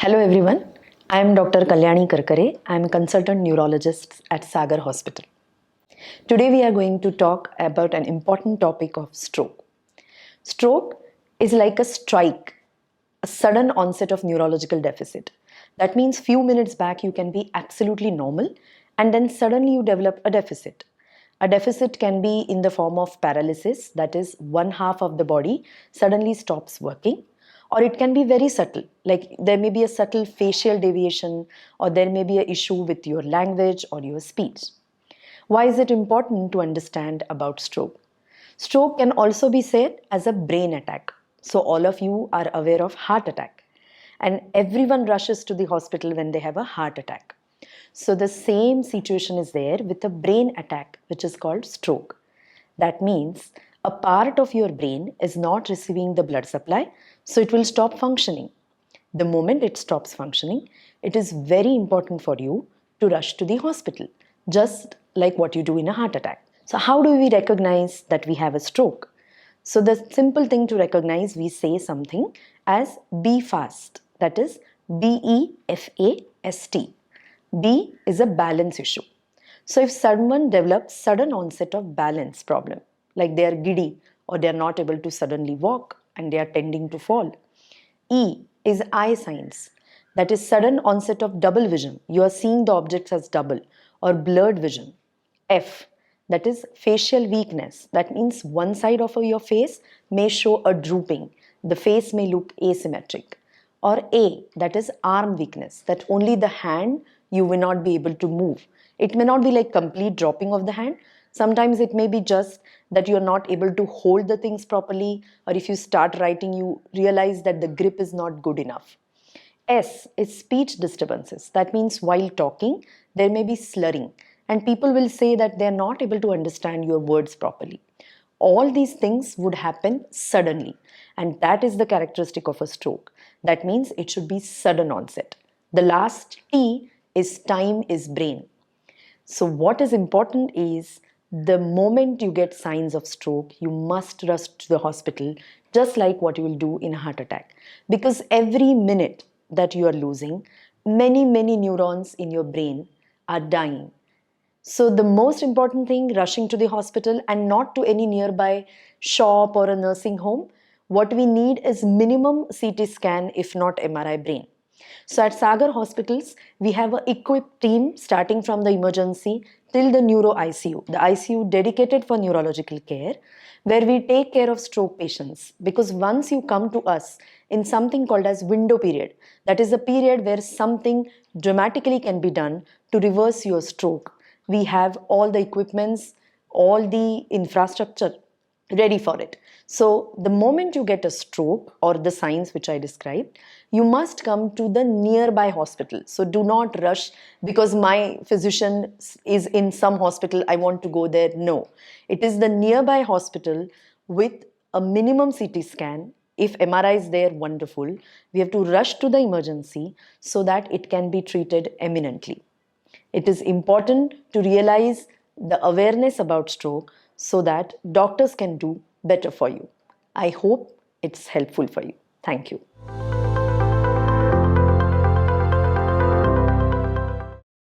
Hello everyone, I am Dr. Kalyani Karkare. I am a consultant neurologist at Sagar Hospital. Today we are going to talk about an important topic of stroke. Stroke is like a strike, a sudden onset of neurological deficit. That means few minutes back you can be absolutely normal and then suddenly you develop a deficit. A deficit can be in the form of paralysis, that is, one half of the body suddenly stops working, or it can be very subtle, like there may be a subtle facial deviation, or there may be an issue with your language or your speech. Why is it important to understand about stroke? Stroke can also be said as a brain attack. So, all of you are aware of heart attack, and everyone rushes to the hospital when they have a heart attack. So, the same situation is there with a brain attack, which is called stroke. That means a part of your brain is not receiving the blood supply, so it will stop functioning. The moment it stops functioning, it is very important for you to rush to the hospital, just like what you do in a heart attack. So, how do we recognize that we have a stroke? So, the simple thing to recognize, we say something as be fast, that is BEFAST. B is a balance issue. So if someone develops sudden onset of balance problem, like they are giddy or they are not able to suddenly walk and they are tending to fall. E is eye signs. That is sudden onset of double vision. You are seeing the objects as double or blurred vision. F, that is facial weakness. That means one side of your face may show a drooping. The face may look asymmetric. Or A, that is arm weakness. That only the hand you will not be able to move. It may not be like complete dropping of the hand. Sometimes it may be just that you are not able to hold the things properly, or if you start writing, you realize that the grip is not good enough. S is speech disturbances. That means while talking, there may be slurring, and people will say that they are not able to understand your words properly. All these things would happen suddenly, and that is the characteristic of a stroke. That means it should be sudden onset. The last T is time is brain. So, what is important is the moment you get signs of stroke, you must rush to the hospital, just like what you will do in a heart attack. Because every minute that you are losing, many neurons in your brain are dying. So, the most important thing, rushing to the hospital and not to any nearby shop or a nursing home. What we need is minimum CT scan, if not MRI brain. So at Sagar Hospitals, we have an equipped team starting from the emergency till the neuro ICU, the ICU dedicated for neurological care, where we take care of stroke patients. Because once you come to us in something called as window period, that is a period where something dramatically can be done to reverse your stroke. We have all the equipments, all the infrastructure ready for it. So the moment you get a stroke or the signs which I described, you must come to the nearby hospital. So do not rush because my physician is in some hospital, I want to go there. No, it is the nearby hospital with a minimum CT scan. If MRI is there, wonderful. We have to rush to the emergency so that it can be treated eminently. It is important to realize the awareness about stroke so that doctors can do better for you. I hope it's helpful for you. Thank you.